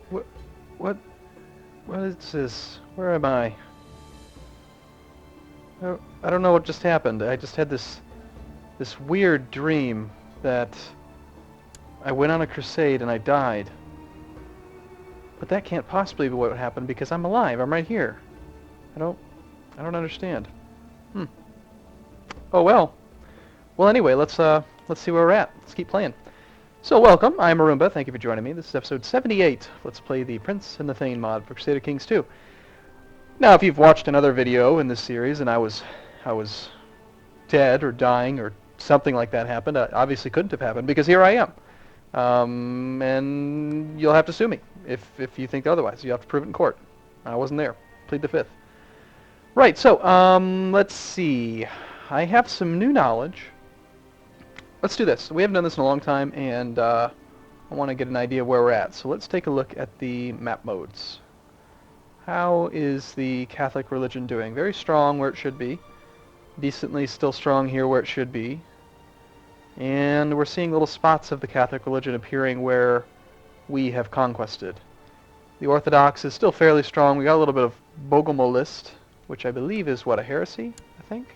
What? What? What is this? Where am I? I don't know what just happened. I just had this weird dream that I went on a crusade and I died. But that can't possibly be what happened because I'm alive. I'm right here. I don't I don't understand. Hmm. Oh well. Well anyway, let's see where we're at. Let's keep playing. So welcome, I'm Arumba. Thank you for joining me. This is episode 78. Let's play the Prince and the Thane mod for Crusader Kings 2. Now, if you've watched another video in this series and I was dead or dying or something like that happened, obviously couldn't have happened because here I am. And you'll have to sue me if you think otherwise. You have to prove it in court. I wasn't there. Plead the fifth. Right, so let's see. I have some new knowledge. Let's do this. We haven't done this in a long time, and I want to get an idea of where we're at. So let's take a look at the map modes. How is the Catholic religion doing? Very strong where it should be. Decently still strong here where it should be. And we're seeing little spots of the Catholic religion appearing where we have conquested. The Orthodox is still fairly strong. We got a little bit of Bogomolist, which I believe is, what, a heresy, I think?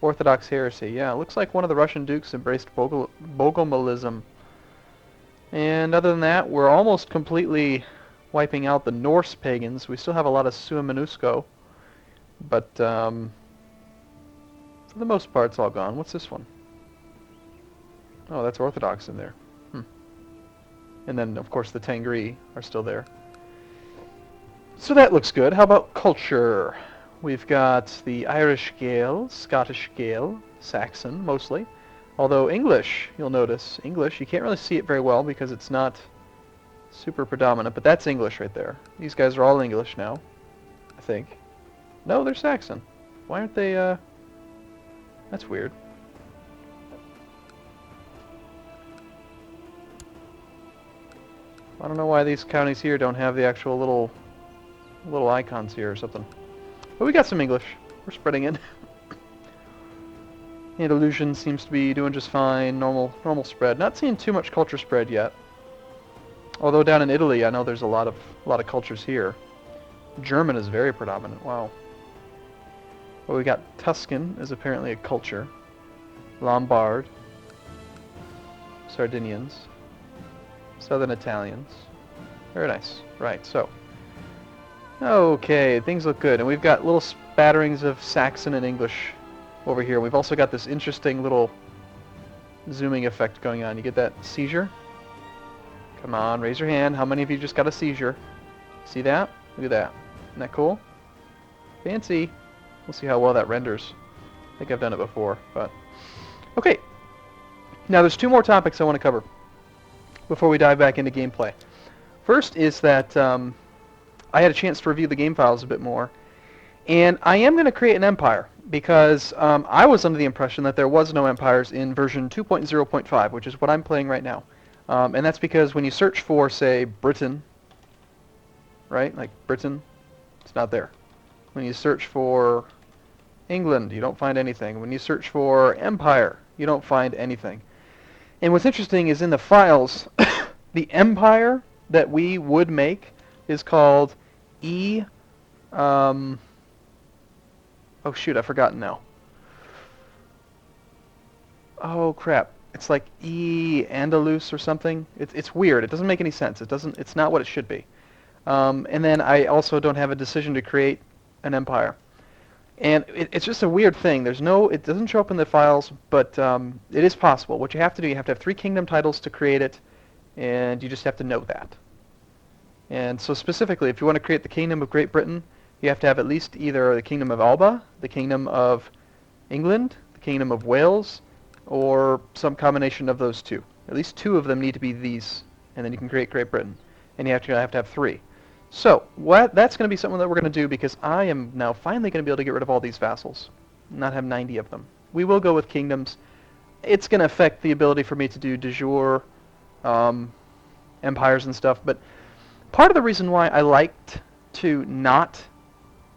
Orthodox heresy, yeah. It looks like one of the Russian dukes embraced Bogomolism. And other than that, we're almost completely wiping out the Norse pagans. We still have a lot of Sua Minusko, but for the most part, it's all gone. What's this one? Oh, that's Orthodox in there. And then, of course, the Tengri are still there. So that looks good. How about culture? We've got the Irish Gael, Scottish Gael, Saxon, mostly. Although English, you'll notice, English, you can't really see it very well because it's not super predominant, but that's English right there. These guys are all English now, I think. No, they're Saxon. Why aren't they, that's weird. I don't know why these counties here don't have the actual little icons here or something. But we got some English. We're spreading in. Andalusian seems to be doing just fine. Normal spread. Not seeing too much culture spread yet. Although down in Italy, I know there's a lot of cultures here. German is very predominant. Wow. Well, we got Tuscan is apparently a culture. Lombard. Sardinians. Southern Italians. Very nice. Right, so. Okay, things look good. And we've got little spatterings of Saxon and English over here. We've also got this interesting little zooming effect going on. You get that seizure? Come on, raise your hand. How many of you just got a seizure? See that? Look at that. Isn't that cool? Fancy. We'll see how well that renders. I think I've done it before, but... Okay. Now there's two more topics I want to cover before we dive back into gameplay. First is that I had a chance to review the game files a bit more, and I am going to create an empire because I was under the impression that there was no empires in version 2.0.5, which is what I'm playing right now. And that's because when you search for, say, Britain, right, like Britain, it's not there. When you search for England, you don't find anything. When you search for empire, you don't find anything. And what's interesting is in the files, the empire that we would make is called oh shoot, I've forgotten now. Oh crap. It's like Andalus or something. It's weird. It doesn't make any sense. It's not what it should be. And then I also don't have a decision to create an empire. And it's just a weird thing. It doesn't show up in the files, but it is possible. What you have to do, you have to have 3 kingdom titles to create it, and you just have to know that. And so specifically, if you want to create the Kingdom of Great Britain, you have to have at least either the Kingdom of Alba, the Kingdom of England, the Kingdom of Wales, or some combination of those two. At least 2 of them need to be these, and then you can create Great Britain. And you have to have 3. So that's going to be something that we're going to do because I am now finally going to be able to get rid of all these vassals, not have 90 of them. We will go with kingdoms. It's going to affect the ability for me to do de jure empires and stuff, but part of the reason why I liked to not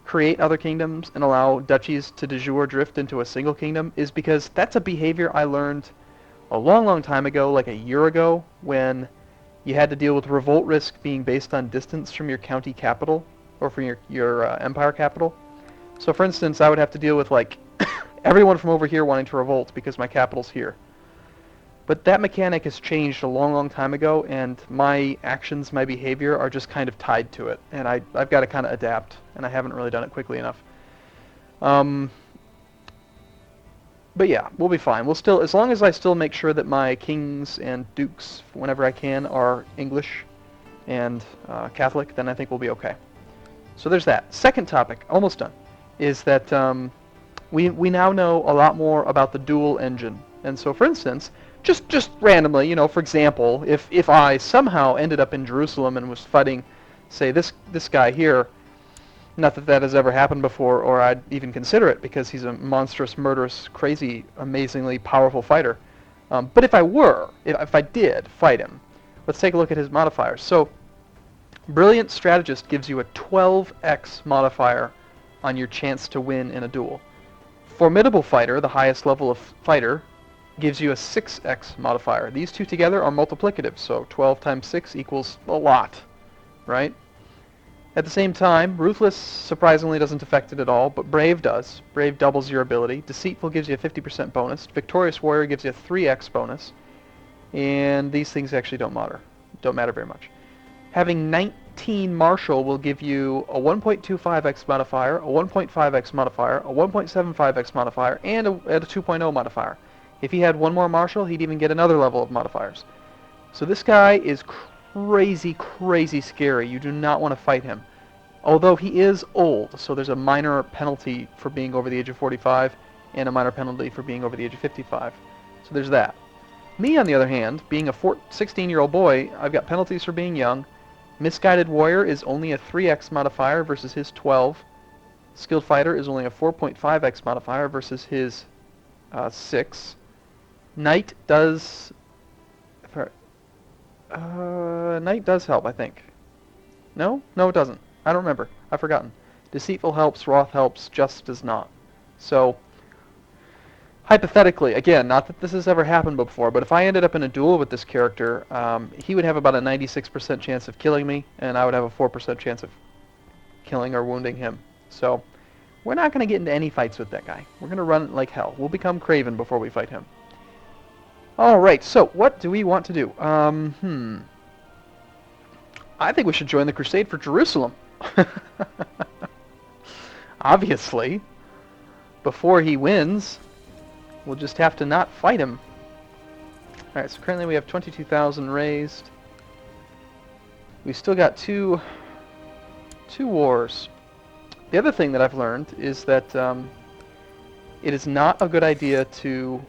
create other kingdoms and allow duchies to de jure drift into a single kingdom is because that's a behavior I learned a long time ago, like a year ago, when you had to deal with revolt risk being based on distance from your county capital, or from your empire capital. So for instance, I would have to deal with like everyone from over here wanting to revolt because my capital's here. But that mechanic has changed a long, long time ago, and my actions, my behavior are just kind of tied to it, and I've got to kind of adapt, and I haven't really done it quickly enough. But yeah, we'll be fine. We'll still, as long as I still make sure that my kings and dukes, whenever I can, are English and Catholic, then I think we'll be okay. So there's that. Second topic, almost done, is that we now know a lot more about the dual engine. And so, for instance, just randomly, you know, for example, if I somehow ended up in Jerusalem and was fighting, say, this guy here, not that that has ever happened before, or I'd even consider it, because he's a monstrous, murderous, crazy, amazingly powerful fighter. But if I did fight him, let's take a look at his modifiers. So, Brilliant Strategist gives you a 12x modifier on your chance to win in a duel. Formidable Fighter, the highest level of fighter, gives you a 6x modifier. These two together are multiplicative, so 12 times 6 equals a lot, right? At the same time, Ruthless surprisingly doesn't affect it at all, but Brave does. Brave doubles your ability. Deceitful gives you a 50% bonus. Victorious Warrior gives you a 3x bonus. And these things actually don't matter very much. Having 19 Martial will give you a 1.25x modifier, a 1.5x modifier, a 1.75x modifier, and a 2.0 modifier. If he had one more Martial, he'd even get another level of modifiers. So this guy is crazy, crazy scary. You do not want to fight him. Although he is old, so there's a minor penalty for being over the age of 45, and a minor penalty for being over the age of 55. So there's that. Me, on the other hand, being a 16-year-old boy, I've got penalties for being young. Misguided Warrior is only a 3x modifier versus his 12. Skilled Fighter is only a 4.5x modifier versus his 6. Knight does... Knight does help, I think. No? No, it doesn't. I don't remember. I've forgotten. Deceitful helps, Wrath helps, Just does not. So, hypothetically, again, not that this has ever happened before, but if I ended up in a duel with this character, he would have about a 96% chance of killing me, and I would have a 4% chance of killing or wounding him. So, we're not going to get into any fights with that guy. We're going to run like hell. We'll become Craven before we fight him. Alright, so what do we want to do? I think we should join the crusade for Jerusalem. Obviously. Before he wins, we'll just have to not fight him. Alright, so currently we have 22,000 raised. We've still got two wars. The other thing that I've learned is that it is not a good idea to...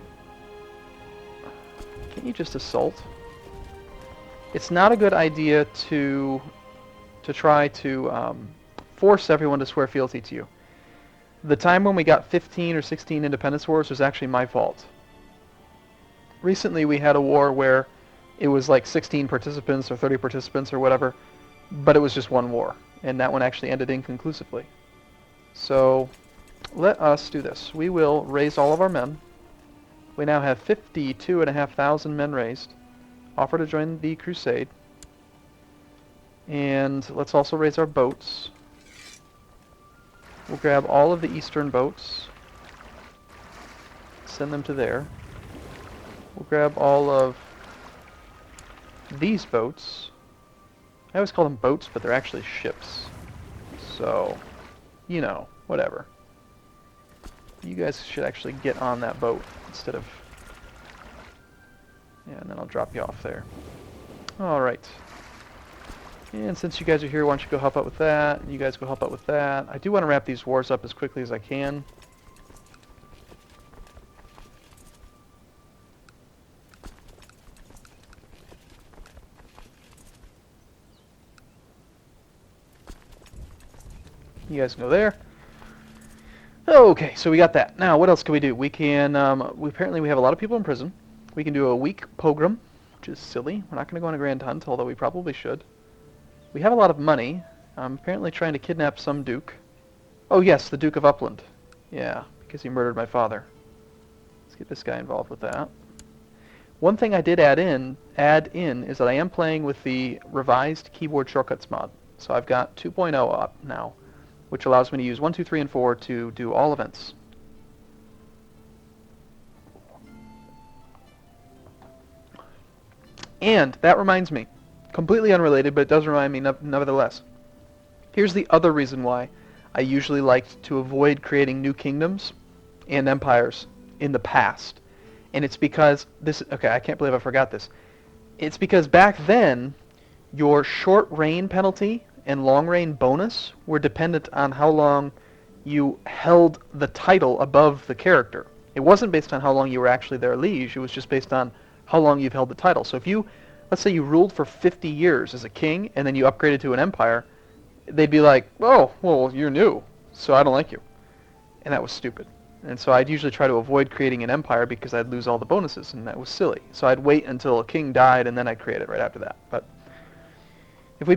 Can't you just assault? It's not a good idea to try to force everyone to swear fealty to you. The time when we got 15 or 16 independence wars was actually my fault. Recently we had a war where it was like 16 participants or 30 participants or whatever, but it was just one war, and that one actually ended inconclusively. So let us do this. We will raise all of our men. We now have 52,500 men raised. Offer to join the crusade. And let's also raise our boats. We'll grab all of the eastern boats. Send them to there. We'll grab all of these boats. I always call them boats, but they're actually ships. So, you know, whatever. You guys should actually get on that boat instead of... Yeah, and then I'll drop you off there. Alright. And since you guys are here, why don't you go help out with that, and you guys go help out with that. I do want to wrap these wars up as quickly as I can. You guys can go there. Okay, so we got that. Now, what else can we do? We can, apparently we have a lot of people in prison. We can do a week pogrom, which is silly. We're not going to go on a grand hunt, although we probably should. We have a lot of money. I'm apparently trying to kidnap some duke. Oh yes, the Duke of Upland. Yeah, because he murdered my father. Let's get this guy involved with that. One thing I did add in is that I am playing with the revised keyboard shortcuts mod. So I've got 2.0 up now, which allows me to use 1, 2, 3, and 4 to do all events. And that reminds me, completely unrelated, but it does remind me nevertheless. Here's the other reason why I usually liked to avoid creating new kingdoms and empires in the past. And it's because okay, I can't believe I forgot this. It's because back then, your short reign penalty and long reign bonus were dependent on how long you held the title above the character. It wasn't based on how long you were actually their liege, it was just based on how long you've held the title. So if you, let's say you ruled for 50 years as a king, and then you upgraded to an empire, they'd be like, oh, well, you're new, so I don't like you. And that was stupid. And so I'd usually try to avoid creating an empire because I'd lose all the bonuses, and that was silly. So I'd wait until a king died, and then I'd create it right after that. But if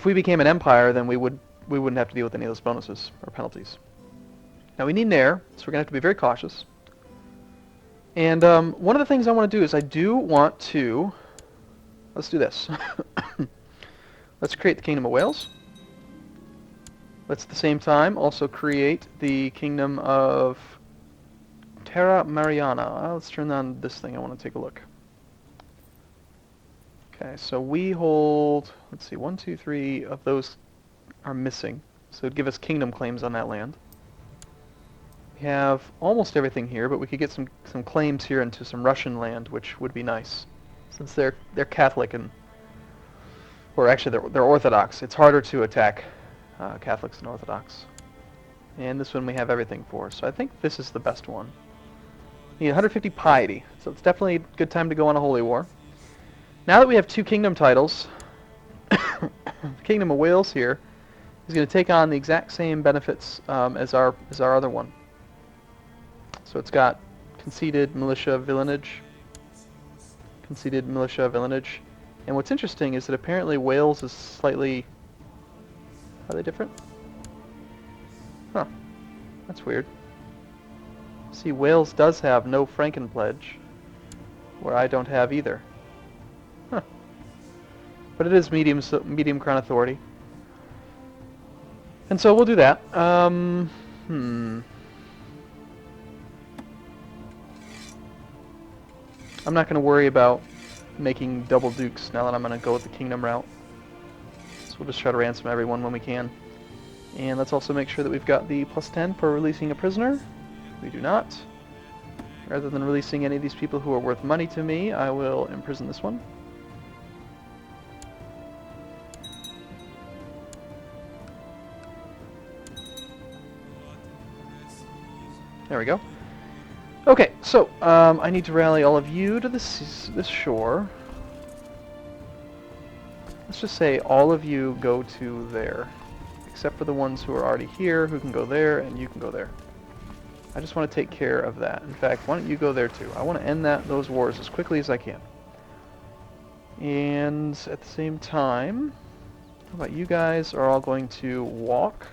we became an empire, then we wouldn't have to deal with any of those bonuses or penalties. Now we need an heir, so we're going to have to be very cautious. And one of the things I want to do is I do want to... Let's do this. Let's create the Kingdom of Wales. Let's at the same time also create the Kingdom of Terra Mariana. Let's turn on this thing. I want to take a look. Okay, so we hold... Let's see, 1, 2, 3 of those are missing. So it'd give us kingdom claims on that land. We have almost everything here, but we could get some claims here into some Russian land, which would be nice, since they're Catholic and, or actually they're Orthodox. It's harder to attack Catholics and Orthodox. And this one we have everything for, so I think this is the best one. We need 150 piety, so it's definitely a good time to go on a holy war. Now that we have 2 kingdom titles, the Kingdom of Wales here is going to take on the exact same benefits as our other one. So it's got conceded militia villanage, and what's interesting is that apparently Wales is slightly... Are they different? Huh, that's weird. See, Wales does have no Franken pledge, where I don't have either. Huh. But it is medium crown authority. And so we'll do that. I'm not going to worry about making double dukes now that I'm going to go with the kingdom route. So we'll just try to ransom everyone when we can. And let's also make sure that we've got the +10 for releasing a prisoner. We do not. Rather than releasing any of these people who are worth money to me, I will imprison this one. There we go. Okay, so I need to rally all of you to this shore. Let's just say all of you go to there, except for the ones who are already here, who can go there, and you can go there. I just want to take care of that. In fact, why don't you go there too? I want to end those wars as quickly as I can. And at the same time, how about you guys are all going to walk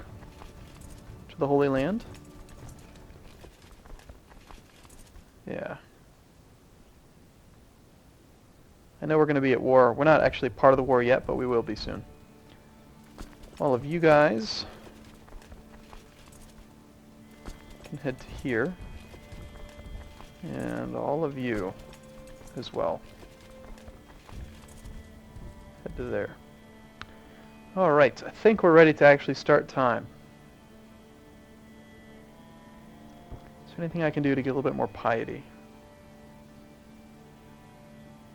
to the Holy Land? Yeah. I know we're going to be at war. We're not actually part of the war yet, but we will be soon. All of you guys can head to here. And all of you as well. Head to there. Alright, I think we're ready to actually start time. Is there anything I can do to get a little bit more piety?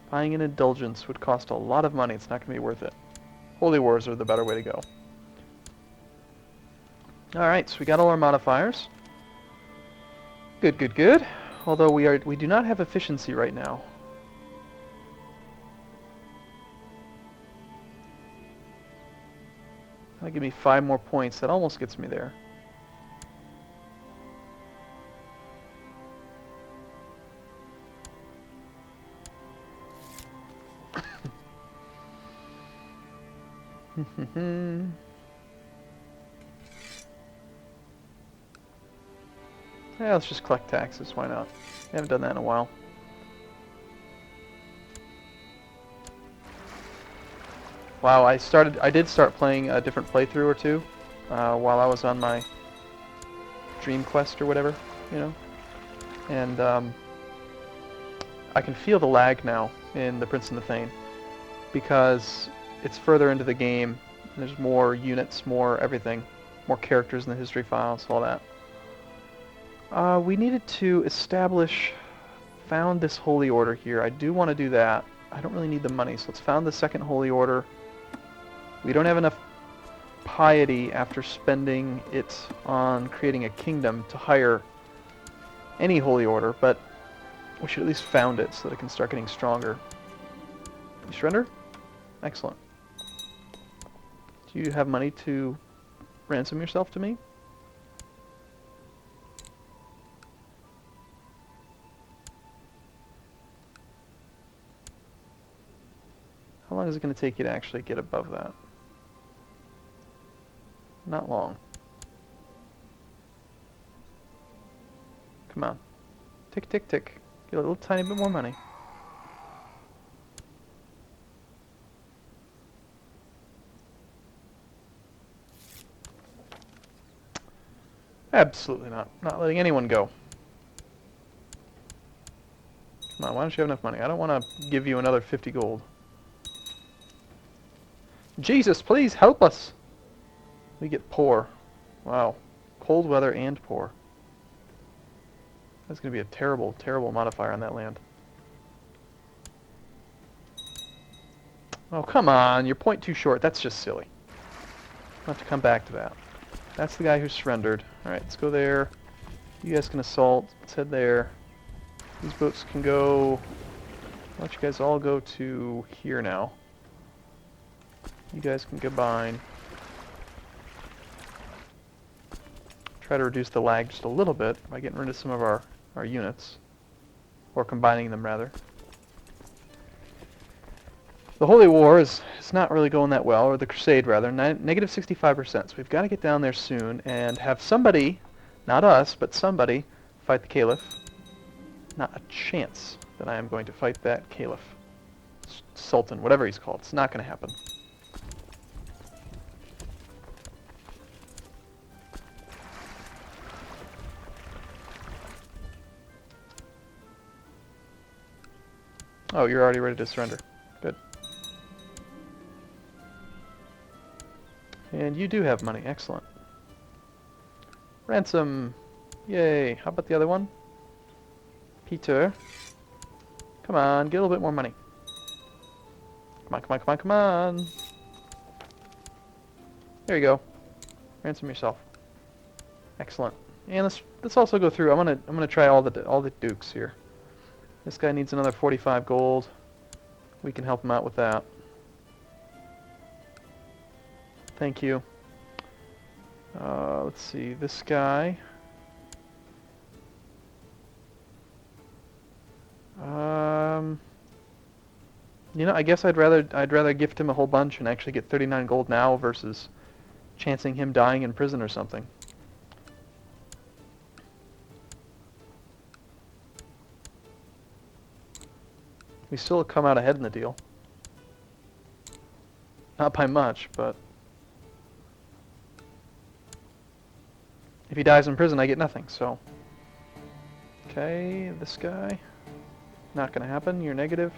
Buying an indulgence would cost a lot of money. It's not going to be worth it. Holy wars are the better way to go. Alright, so we got all our modifiers. Good, good, good. Although we do not have efficiency right now. That'll give me 5 more points. That almost gets me there. Yeah, let's just collect taxes. Why not? I haven't done that in a while. Wow, I did start playing a different playthrough or two while I was on my dream quest or whatever, you know, and I can feel the lag now in the Prince and the Thane because it's further into the game. There's more units, more everything, more characters in the history files, all that. We needed to found this holy order here. I do want to do that. I don't really need the money, so let's found the second holy order. We don't have enough piety after spending it on creating a kingdom to hire any holy order, but we should at least found it so that it can start getting stronger. You surrender? Excellent. Do you have money to ransom yourself to me? How long is it going to take you to actually get above that? Not long. Come on. Tick, tick, tick. Get a little tiny bit more money. Absolutely not. Not letting anyone go. Come on, why don't you have enough money? I don't want to give you another 50 gold. Jesus, please help us! We get poor. Wow. Cold weather and poor. That's going to be a terrible, terrible modifier on that land. Oh, come on. You're point too short. That's just silly. I'll have to come back to that. That's the guy who surrendered. Alright, let's go there. You guys can assault. Let's head there. These boats can go... Why don't you guys all go to here now. You guys can combine. Try to reduce the lag just a little bit by getting rid of some of our units. Or combining them, rather. The Holy War is not really going that well, or the Crusade, rather. Negative 65%. So we've got to get down there soon and have somebody, not us, but somebody, fight the Caliph. Not a chance that I am going to fight that Caliph. Sultan, whatever he's called. It's not going to happen. Oh, you're already ready to surrender. Good. And you do have money. Excellent. Ransom. Yay. How about the other one? Peter. Come on, get a little bit more money. Come on, come on, come on, come on. There you go. Ransom yourself. Excellent. And let's also go through. I'm gonna try all the dukes here. This guy needs another 45 gold. We can help him out with that. Thank you. Let's see, this guy. You know, I guess I'd rather gift him a whole bunch and actually get 39 gold now versus chancing him dying in prison or something. We still come out ahead in the deal. Not by much, but if he dies in prison, I get nothing, so. Okay, this guy. Not gonna happen, you're negative.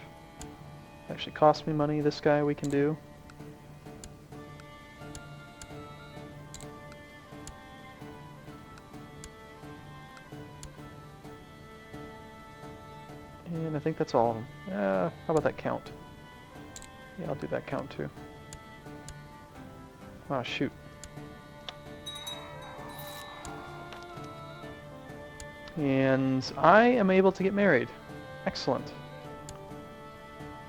Actually cost me money, this guy we can do. And I think that's all of them. How about that count? Yeah, I'll do that count too. Oh, shoot. And I am able to get married. Excellent.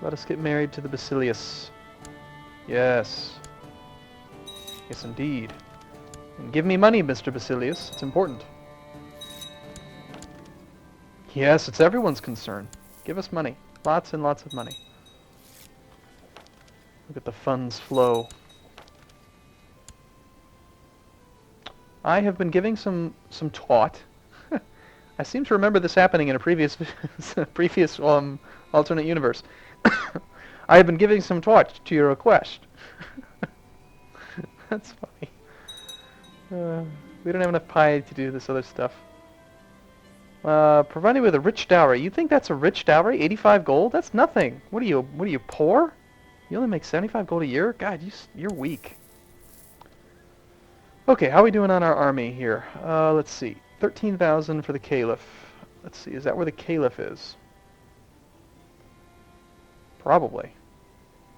Let us get married to the Basilius. Yes. Yes, indeed. And give me money, Mr. Basilius. It's important. Yes, it's everyone's concern. Give us money. Lots and lots of money. Look at the funds flow. I have been giving some taught. I seem to remember this happening in a previous alternate universe. I have been giving some thought to your request. That's funny. We don't have enough pie to do this other stuff. Provided with a rich dowry. You think that's a rich dowry? 85 gold? That's nothing. What are you, poor? You only make 75 gold a year? God, you're weak. Okay, how are we doing on our army here? Let's see. 13,000 for the Caliph. Let's see, is that where the Caliph is? Probably.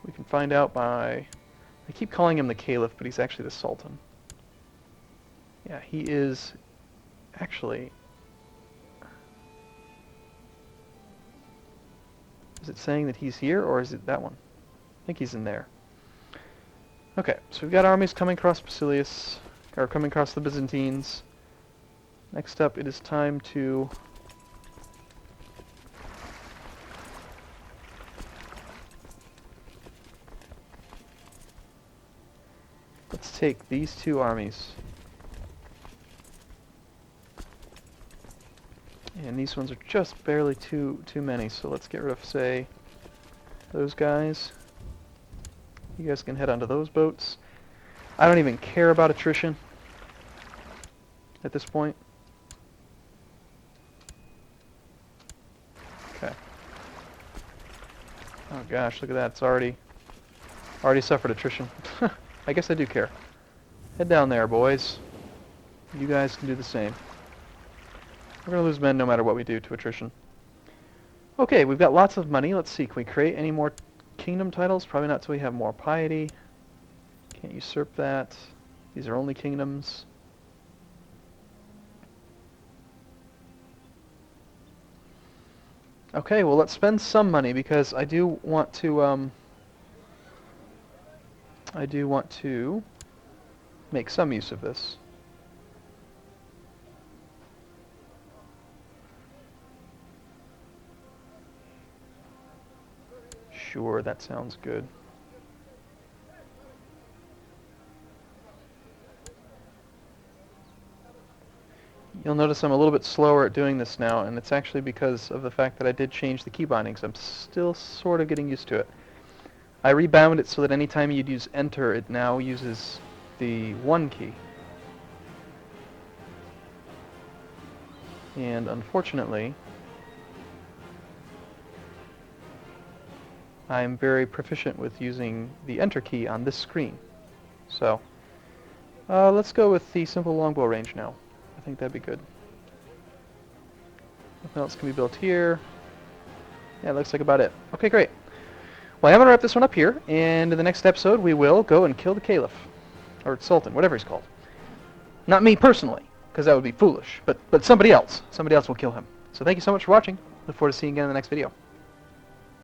We can find out by... I keep calling him the Caliph, but he's actually the Sultan. Yeah, he is actually... Is it saying that he's here, or is it that one? I think he's in there. Okay, so we've got armies coming across Basilius, or coming across the Byzantines. Next up, it is time to... Let's take these two armies. And these ones are just barely too many, so let's get rid of, say, those guys. You guys can head onto those boats. I don't even care about attrition at this point. Okay. Oh gosh, look at that. It's already suffered attrition. I guess I do care. Head down there, boys. You guys can do the same. We're going to lose men no matter what we do to attrition. Okay, we've got lots of money. Let's see, can we create any more kingdom titles? Probably not till we have more piety. Can't usurp that. These are only kingdoms. Okay, well, let's spend some money because I do want to make some use of this. Sure, that sounds good. You'll notice I'm a little bit slower at doing this now, and it's actually because of the fact that I did change the key bindings. I'm still sort of getting used to it. I rebound it so that anytime you'd use enter, it now uses the 1 key. And unfortunately, I'm very proficient with using the enter key on this screen. So, let's go with the simple longbow range now. I think that'd be good. Nothing else can be built here. Yeah, it looks like about it. Okay, great. Well, I'm going to wrap this one up here, and in the next episode we will go and kill the Caliph. Or Sultan, whatever he's called. Not me personally, because that would be foolish, but somebody else. Somebody else will kill him. So thank you so much for watching. Look forward to seeing you again in the next video.